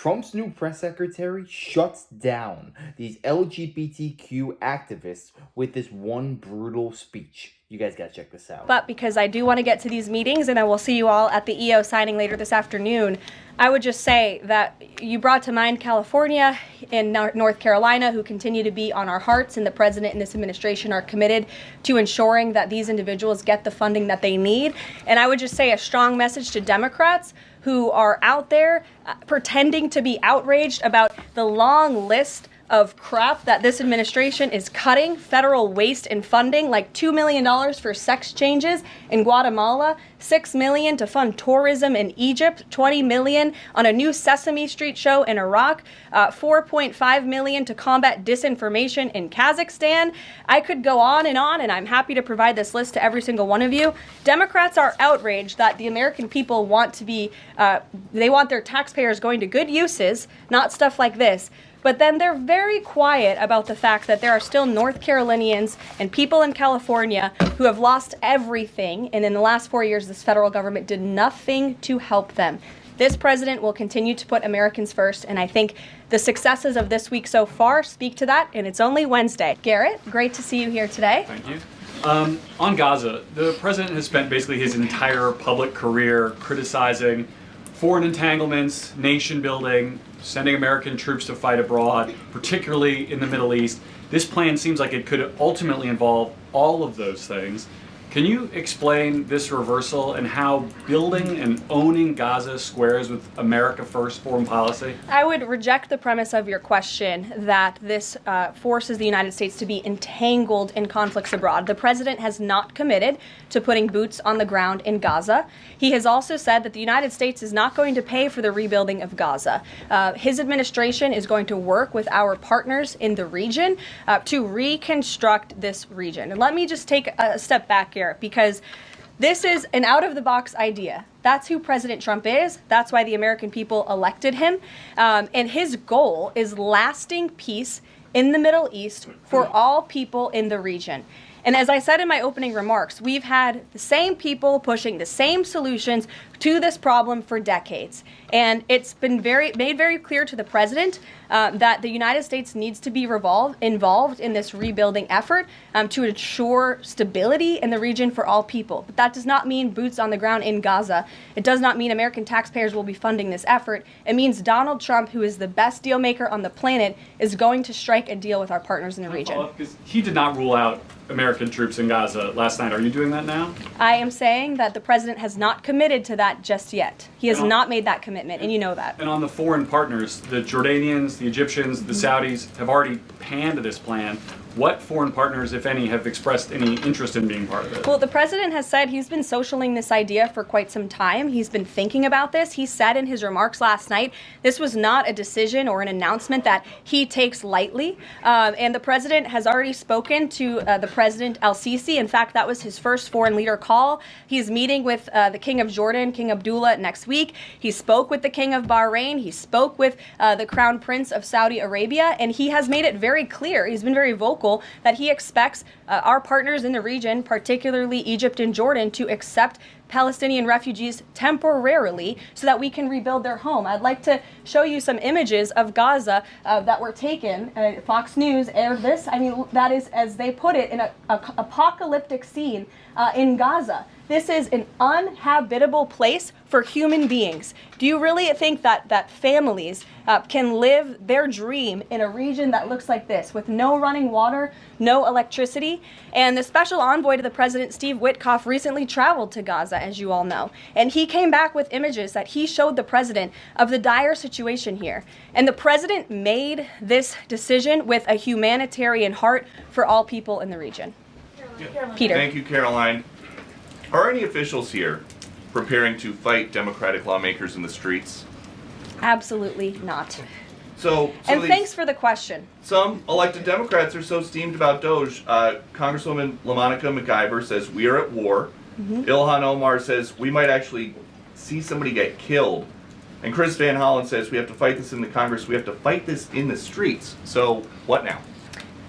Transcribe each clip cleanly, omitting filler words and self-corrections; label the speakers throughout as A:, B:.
A: Trump's new press secretary shuts down these LGBTQ activists with this one brutal speech. You guys gotta check this out.
B: But because I do want to get to these meetings and I will see you all at the EO signing later this afternoon, I would just say that you brought to mind California and North Carolina, who continue to be on our hearts, and the president and this administration are committed to ensuring that these individuals get the funding that they need. And I would just say a strong message to Democrats who are out there pretending to be outraged about the long list of crap that this administration is cutting, federal waste and funding, like $2 million for sex changes in Guatemala, $6 million to fund tourism in Egypt, $20 million on a new Sesame Street show in Iraq, $4.5 million to combat disinformation in Kazakhstan. I could go on, and I'm happy to provide this list to every single one of you. Democrats are outraged that the American people want to be, they want their taxpayers going to good uses, not stuff like this. But then they're very quiet about the fact that there are still North Carolinians and people in California who have lost everything, and in the last 4 years, this federal government did nothing to help them. This president will continue to put Americans first, and I think the successes of this week so far speak to that, and it's only Wednesday. Garrett, great to see you here today.
C: Thank you. On Gaza, the president has spent basically his entire public career criticizing foreign entanglements, nation building, sending American troops to fight abroad, particularly in the Middle East. This plan seems like it could ultimately involve all of those things. Can you explain this reversal and how building and owning Gaza squares with America First foreign policy?
B: I would reject the premise of your question that this forces the United States to be entangled in conflicts abroad. The president has not committed to putting boots on the ground in Gaza. He has also said that the United States is not going to pay for the rebuilding of Gaza. His administration is going to work with our partners in the region to reconstruct this region. And let me just take a step back here, because this is an out-of-the-box idea. That's who President Trump is. That's why the American people elected him. And his goal is lasting peace in the Middle East for all people in the region. And as I said in my opening remarks, we've had the same people pushing the same solutions to this problem for decades. And it's been made very clear to the president that the United States needs to be involved in this rebuilding effort to ensure stability in the region for all people. But that does not mean boots on the ground in Gaza. It does not mean American taxpayers will be funding this effort. It means Donald Trump, who is the best deal maker on the planet, is going to strike a deal with our partners in the region.
C: Because he did not rule out American troops in Gaza last night. Are you doing that now?
B: I am saying that the president has not committed to that just yet. He has not made that commitment, and you know that.
C: And on the foreign partners, the Jordanians, the Egyptians, the Saudis have already panned this plan. What foreign partners, if any, have expressed any interest in being part of it?
B: Well, the president has said he's been socialing this idea for quite some time. He's been thinking about this. He said in his remarks last night, this was not a decision or an announcement that he takes lightly. And the president has already spoken to the President al-Sisi. In fact, that was his first foreign leader call. He's meeting with the King of Jordan, King Abdullah, next week. He spoke with the King of Bahrain. He spoke with the Crown Prince of Saudi Arabia. And he has made it very clear, he's been very vocal, that he expects our partners in the region, particularly Egypt and Jordan, to accept Palestinian refugees temporarily so that we can rebuild their home. I'd like to show you some images of Gaza that were taken. Fox News aired this. I mean, that is, as they put it, in an apocalyptic scene in Gaza. This is an uninhabitable place for human beings. Do you really think that families can live their dream in a region that looks like this, with no running water, no electricity? And the special envoy to the president, Steve Witkoff, recently traveled to Gaza, as you all know. And he came back with images that he showed the president of the dire situation here. And the president made this decision with a humanitarian heart for all people in the region. Peter.
D: Thank you, Caroline. Are any officials here preparing to fight Democratic lawmakers in the streets?
B: Absolutely not.
D: So
B: and thanks for the question.
D: Some elected Democrats are so steamed about Doge. Congresswoman LaMonica McIver says we are at war. Ilhan Omar says we might actually see somebody get killed. And Chris Van Hollen says we have to fight this in the Congress. We have to fight this in the streets. So what now?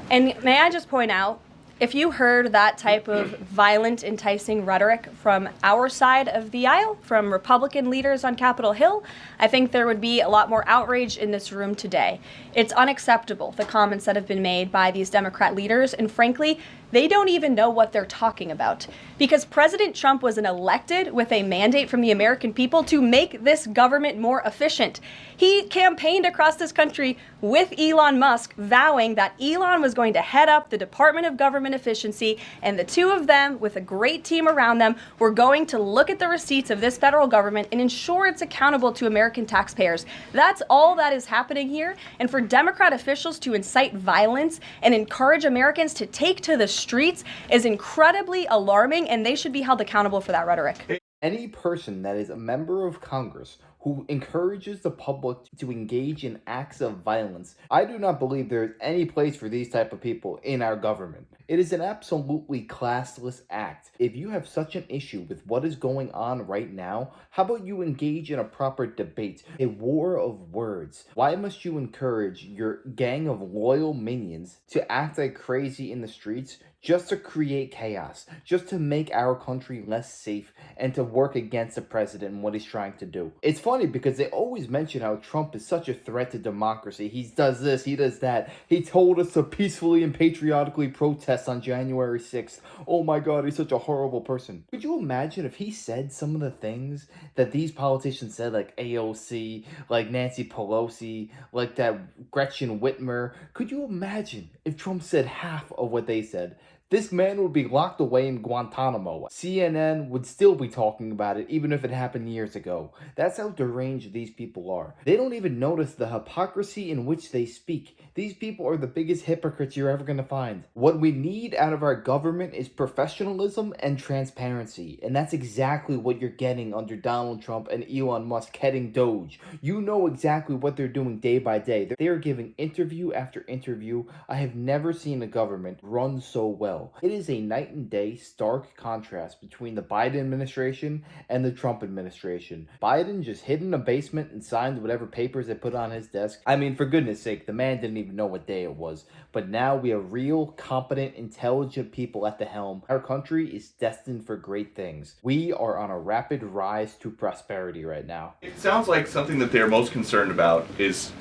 B: And may I just point out, If you heard that type of violent, enticing rhetoric from our side of the aisle, from Republican leaders on Capitol Hill, I think there would be a lot more outrage in this room today. It's unacceptable, the comments that have been made by these Democrat leaders, and frankly, they don't even know what they're talking about. Because President Trump was elected with a mandate from the American people to make this government more efficient. He campaigned across this country with Elon Musk, vowing that Elon was going to head up the Department of Government Efficiency, and the two of them, with a great team around them, were going to look at the receipts of this federal government and ensure it's accountable to American taxpayers. That's all that is happening here. And for Democrat officials to incite violence and encourage Americans to take to the streets is incredibly alarming, and they should be held accountable for that rhetoric.
A: Any person that is a member of Congress who encourages the public to engage in acts of violence, I do not believe there is any place for these type of people in our government. It is an absolutely classless act. If you have such an issue with what is going on right now, how about you engage in a proper debate, a war of words? Why must you encourage your gang of loyal minions to act like crazy in the streets just to create chaos, just to make our country less safe, and to work against the president and what he's trying to do? It's funny because they always mention how Trump is such a threat to democracy. He does this, he does that. He told us to peacefully and patriotically protest on January 6th. Oh my God, he's such a horrible person. Could you imagine if he said some of the things that these politicians said, like AOC, like Nancy Pelosi, like that Gretchen Whitmer? Could you imagine if Trump said half of what they said? This man would be locked away in Guantanamo. CNN would still be talking about it even if it happened years ago. That's how deranged these people are. They don't even notice the hypocrisy in which they speak. These people are the biggest hypocrites you're ever going to find. What we need out of our government is professionalism and transparency. And that's exactly what you're getting under Donald Trump and Elon Musk heading Doge. You know exactly what they're doing day by day. They are giving interview after interview. I have never seen a government run so well. It is a night and day stark contrast between the Biden administration and the Trump administration. Biden just hid in a basement and signed whatever papers they put on his desk. I mean, for goodness sake, the man didn't even know what day it was. But now we have real, competent, intelligent people at the helm. Our country is destined for great things. We are on a rapid rise to prosperity right now.
D: It sounds like something that they're most concerned about is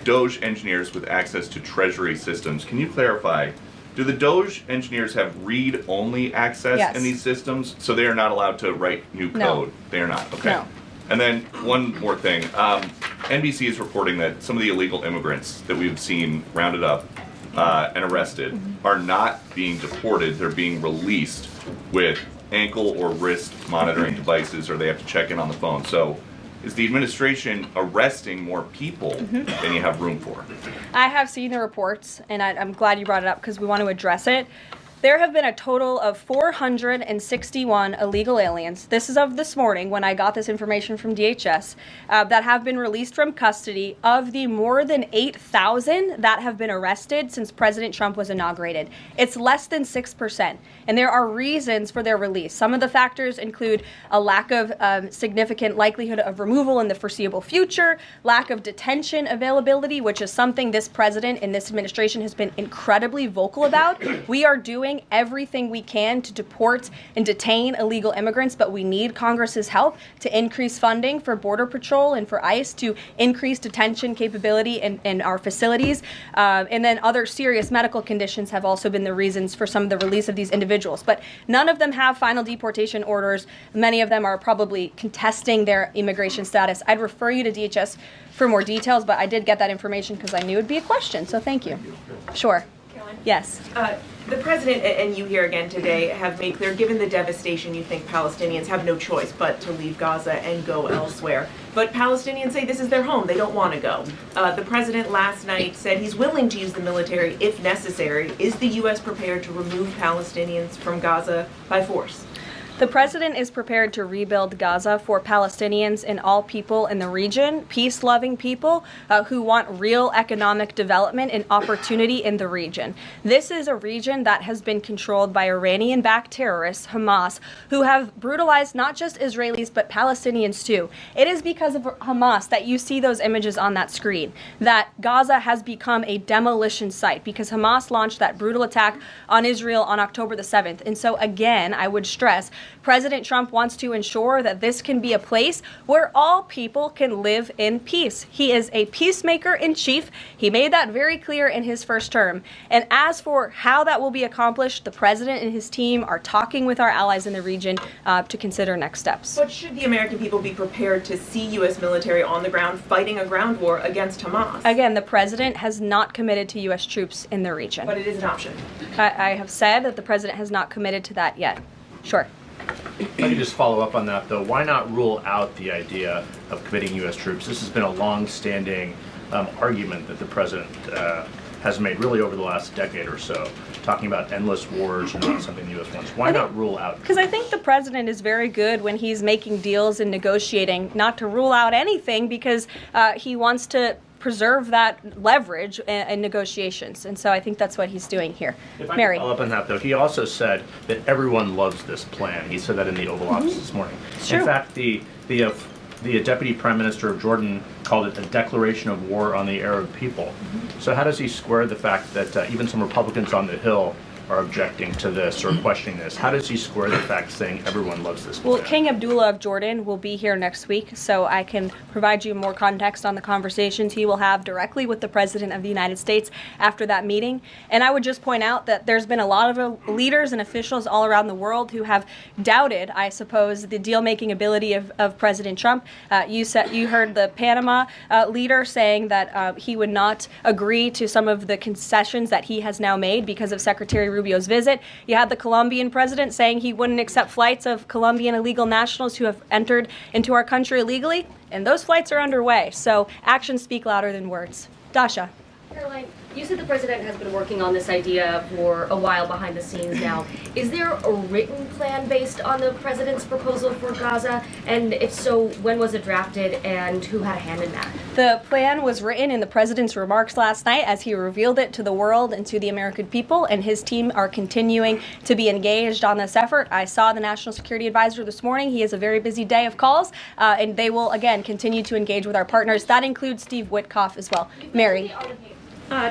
D: Doge engineers with access to Treasury systems. Can you clarify? Do the Doge engineers have read-only access in these systems, so they are not allowed to write new code?
B: No.
D: They are not. Okay.
B: No.
D: And then one more thing. NBC is reporting that some of the illegal immigrants that we've seen rounded up and arrested are not being deported. They're being released with ankle or wrist monitoring devices, or they have to check in on the phone. So is the administration arresting more people than you have room for?
B: I have seen the reports, and I'm glad you brought it up because we want to address it. There have been a total of 461 illegal aliens. This is of this morning when I got this information from DHS that have been released from custody of the more than 8,000 that have been arrested since President Trump was inaugurated. It's less than 6%, and there are reasons for their release. Some of the factors include a lack of significant likelihood of removal in the foreseeable future, lack of detention availability, which is something this president and this administration has been incredibly vocal about. We are doing everything we can to deport and detain illegal immigrants, but we need Congress's help to increase funding for Border Patrol and for ICE to increase detention capability in our facilities. And then other serious medical conditions have also been the reasons for some of the release of these individuals. But none of them have final deportation orders. Many of them are probably contesting their immigration status. I'd refer you to DHS for more details, but I did get that information because I knew it would be a question, so thank you. Sure. Yes.
E: The president and you here again today have made clear, given the devastation, you think Palestinians have no choice but to leave Gaza and go elsewhere. But Palestinians say this is their home. They don't want to go. The president last night said he's willing to use the military if necessary. Is the U.S. prepared to remove Palestinians from Gaza by force?
B: The president is prepared to rebuild Gaza for Palestinians and all people in the region, peace-loving people who want real economic development and opportunity in the region. This is a region that has been controlled by Iranian-backed terrorists, Hamas, who have brutalized not just Israelis but Palestinians too. It is because of Hamas that you see those images on that screen, that Gaza has become a demolition site because Hamas launched that brutal attack on Israel on October the 7th. And so again, I would stress, President Trump wants to ensure that this can be a place where all people can live in peace. He is a peacemaker in chief. He made that very clear in his first term. And as for how that will be accomplished, the president and his team are talking with our allies in the region to consider next steps.
E: But should the American people be prepared to see U.S. military on the ground fighting a ground war against Hamas?
B: Again, the president has not committed to U.S. troops in the region.
E: But it is an option.
B: I have said that the president has not committed to that yet. Sure.
F: If I could just follow up on that, though, why not rule out the idea of committing U.S. troops? This has been a long-standing argument that the president has made really over the last decade or so, talking about endless wars and not something the U.S. wants. Why not rule out?
B: Because I think the president is very good when he's making deals and negotiating not to rule out anything because he wants to preserve that leverage in negotiations. And so I think that's what he's doing here.
F: If I
B: Mary.
F: can follow up on that, though, he also said that everyone loves this plan. He said that in the Oval Office this morning.
B: True.
F: In fact, the Deputy Prime Minister of Jordan called it a declaration of war on the Arab people. So how does he square the fact that even some Republicans on the Hill are objecting to this or questioning this? How does he square the fact saying everyone loves this plan?
B: Well, King Abdullah of Jordan will be here next week, so I can provide you more context on the conversations he will have directly with the President of the United States after that meeting. And I would just point out that there's been a lot of leaders and officials all around the world who have doubted, I suppose, the deal-making ability of President Trump. You heard the Panama leader saying that he would not agree to some of the concessions that he has now made because of Secretary Rubio's visit. You had the Colombian president saying he wouldn't accept flights of Colombian illegal nationals who have entered into our country illegally, and those flights are underway. So actions speak louder than words. Dasha.
G: Caroline, you said the president has been working on this idea for a while behind the scenes now. Is there a written plan based on the president's proposal for Gaza? And if so, when was it drafted and who had a hand in that?
B: The plan was written in the president's remarks last night as he revealed it to the world and to the American people, and his team are continuing to be engaged on this effort. I saw the National Security Advisor this morning. He has a very busy day of calls, and they will, again, continue to engage with our partners. That includes Steve Witkoff as well. Mary.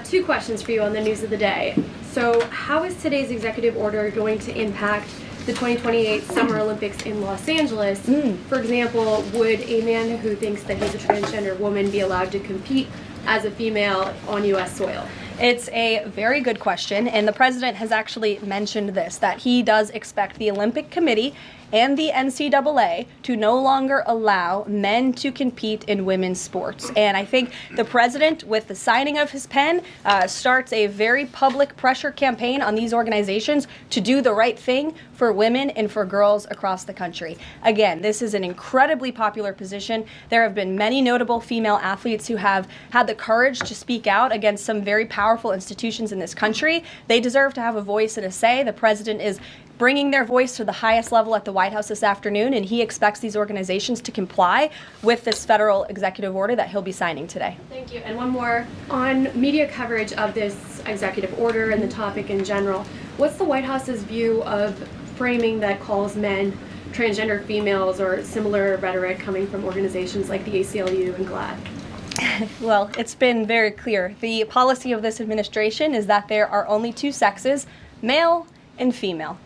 H: Two questions for you on the news of the day. So how is today's executive order going to impact the 2028 Summer Olympics in Los Angeles? For example, would a man who thinks that he's a transgender woman be allowed to compete as a female on U.S. soil?
B: It's a very good question, and the president has actually mentioned this, that he does expect the Olympic Committee and the NCAA to no longer allow men to compete in women's sports. And I think the president, with the signing of his pen, starts a very public pressure campaign on these organizations to do the right thing for women and for girls across the country. Again, this is an incredibly popular position. There have been many notable female athletes who have had the courage to speak out against some very powerful institutions in this country. They deserve to have a voice and a say. The president is bringing their voice to the highest level at the White House this afternoon, and he expects these organizations to comply with this federal executive order that he'll be signing today.
H: Thank you. And one more. On media coverage of this executive order and the topic in general, what's the White House's view of framing that calls men transgender females or similar rhetoric coming from organizations like the ACLU and GLAAD?
B: Well, it's been very clear. The policy of this administration is that there are only two sexes, male and female.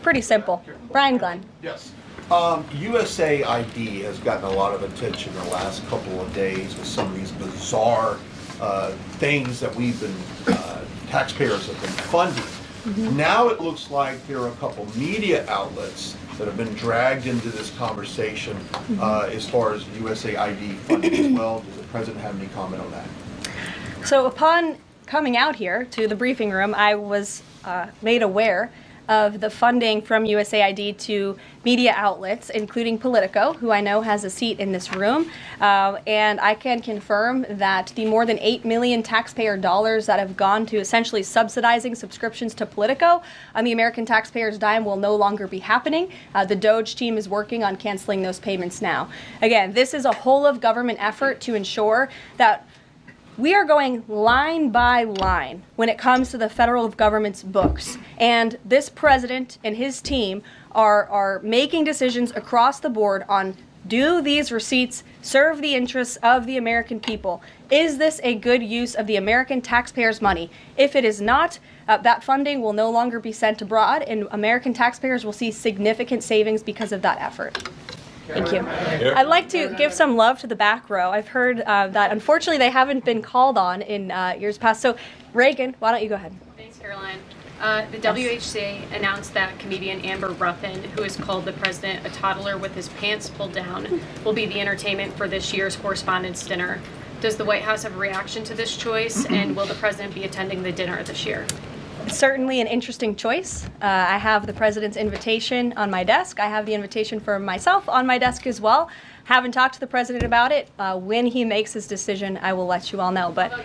B: Pretty simple. Brian Glenn.
I: Yes. USAID has gotten a lot of attention the last couple of days with some of these bizarre things that we've been, taxpayers have been funding. Now it looks like there are a couple media outlets that have been dragged into this conversation as far as USAID funding as well. Does the president have any comment on that?
B: So upon coming out here to the briefing room, I was made aware of the funding from USAID to media outlets, including Politico, who I know has a seat in this room. And I can confirm that the more than 8 million taxpayer dollars that have gone to essentially subsidizing subscriptions to Politico on the American taxpayers' dime will no longer be happening. The DOJ team is working on canceling those payments now. Again, this is a whole of government effort to ensure that we are going line by line when it comes to the federal government's books. And this president and his team are making decisions across the board on, do these receipts serve the interests of the American people? Is this a good use of the American taxpayers' money? If it is not, that funding will no longer be sent abroad, and American taxpayers will see significant savings because of that effort. Thank you. I'd like to give some love to the back row. I've heard that unfortunately they haven't been called on in years past. So Reagan, why don't you go ahead?
J: Thanks, Caroline. The WHC announced that comedian Amber Ruffin, who has called the president a toddler with his pants pulled down, will be the entertainment for this year's Correspondents' Dinner. Does the White House have a reaction to this choice, and will the president be attending the dinner this year?
B: It's certainly an interesting choice. I have the president's invitation on my desk. I have the invitation for myself on my desk as well. Haven't talked to the president about it. When he makes his decision, I will let you all know. But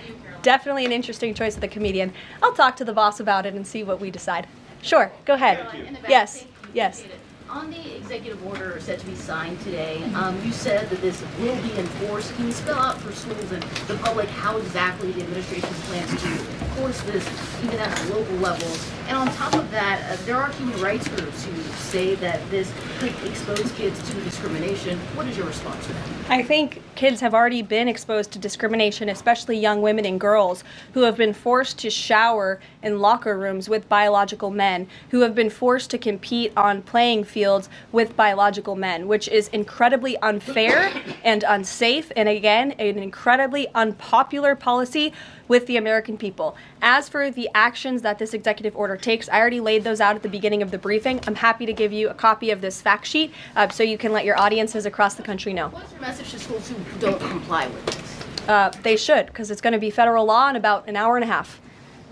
B: definitely an interesting choice of the comedian. I'll talk to the boss about it and see what we decide. Sure, go ahead. Yes, yes.
K: On the executive order set to be signed today, you said that this will be enforced. Can you spell out for schools and the public how exactly the administration plans to enforce this, even at the local levels? And on top of that, there are human rights groups who say that this could expose kids to discrimination. What is your response to that?
B: I think kids have already been exposed to discrimination, especially young women and girls who have been forced to shower in locker rooms with biological men, who have been forced to compete on playing fields with biological men, which is incredibly unfair and unsafe, and again, an incredibly unpopular policy with the American people. As for the actions that this executive order takes, I already laid those out at the beginning of the briefing. I'm happy to give you a copy of this fact sheet so you can let your audiences across the country know.
K: What's your message to schools who don't comply with this?
B: They should, because it's going to be federal law in about an hour and a half.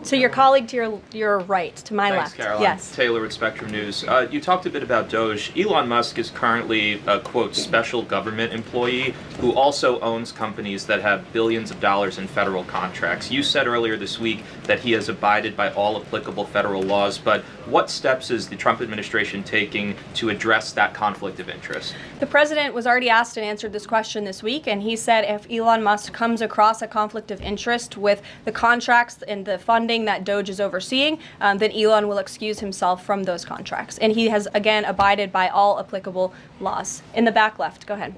B: So your colleague to your right, to my
L: Thanks,
B: left.
L: Caroline.
B: Yes.
L: Taylor with Spectrum News. You talked a bit about Doge. Elon Musk is currently a, quote, special government employee who also owns companies that have billions of dollars in federal contracts. You said earlier this week that he has abided by all applicable federal laws, but what steps is the Trump administration taking to address that conflict of interest?
B: The president was already asked and answered this question this week, and he said if Elon Musk comes across a conflict of interest with the contracts and the funding that Doge is overseeing, then Elon will excuse himself from those contracts. And he has, again, abided by all applicable laws. In the back left, go ahead.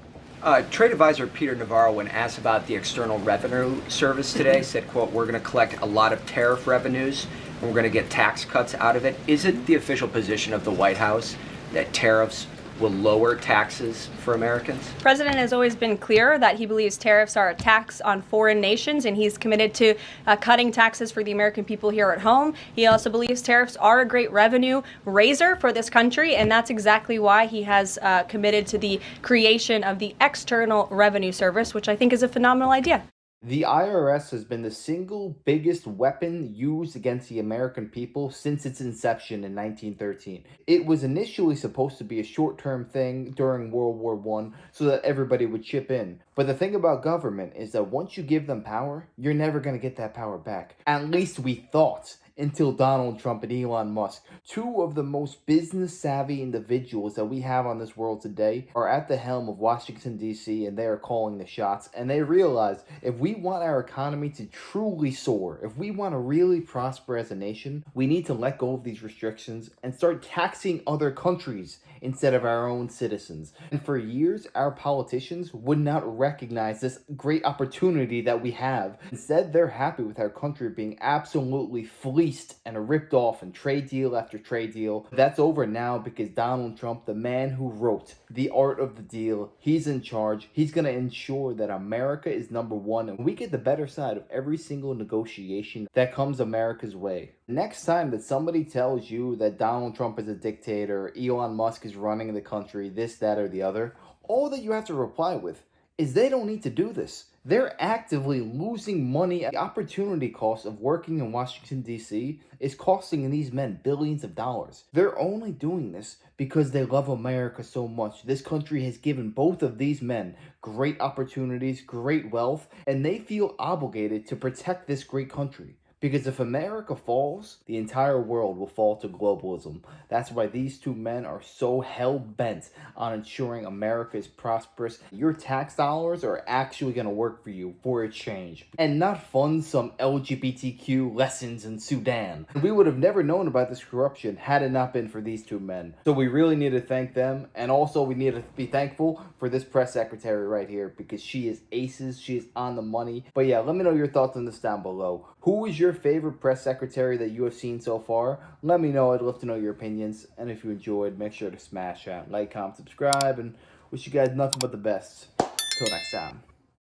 M: Trade advisor Peter Navarro, when asked about the External Revenue Service today, said, quote, we're going to collect a lot of tariff revenues and we're going to get tax cuts out of it. Is it the official position of the White House that tariffs will lower taxes for Americans?
B: The president has always been clear that he believes tariffs are a tax on foreign nations, and he's committed to cutting taxes for the American people here at home. He also believes tariffs are a great revenue raiser for this country, and that's exactly why he has committed to the creation of the External Revenue Service, which I think is a phenomenal idea.
A: The IRS has been the single biggest weapon used against the American people since its inception in 1913. It was initially supposed to be a short-term thing during World War I so that everybody would chip in. But the thing about government is that once you give them power, you're never going to get that power back. At least we thought, until Donald Trump and Elon Musk, two of the most business-savvy individuals that we have on this world today, are at the helm of Washington, D.C., and they are calling the shots. And they realize if we want our economy to truly soar, if we want to really prosper as a nation, we need to let go of these restrictions and start taxing other countries instead of our own citizens. And for years, our politicians would not recognize this great opportunity that we have. Instead, they're happy with our country being absolutely fleeced and ripped off in trade deal after trade deal. That's over now because Donald Trump, the man who wrote The Art of the Deal, he's in charge. He's going to ensure that America is number one and we get the better side of every single negotiation that comes America's way. Next time that somebody tells you that Donald Trump is a dictator, Elon Musk is running the country, this, that, or the other, all that you have to reply with is they don't need to do this. They're actively losing money. The opportunity cost of working in Washington, D.C. is costing these men billions of dollars. They're only doing this because they love America so much. This country has given both of these men great opportunities, great wealth, and they feel obligated to protect this great country. Because if America falls, the entire world will fall to globalism. That's why these two men are so hell-bent on ensuring America is prosperous. Your tax dollars are actually going to work for you for a change. And not fund some LGBTQ lessons in Sudan. We would have never known about this corruption had it not been for these two men. So we really need to thank them. And also we need to be thankful for this press secretary right here. Because she is aces. She is on the money. But yeah, let me know your thoughts on this down below. Who is your favorite press secretary that you have seen so far? Let me know. I'd love to know your opinions. And if you enjoyed, make sure to smash that like, comment, subscribe, and wish you guys nothing but the best. Till next time.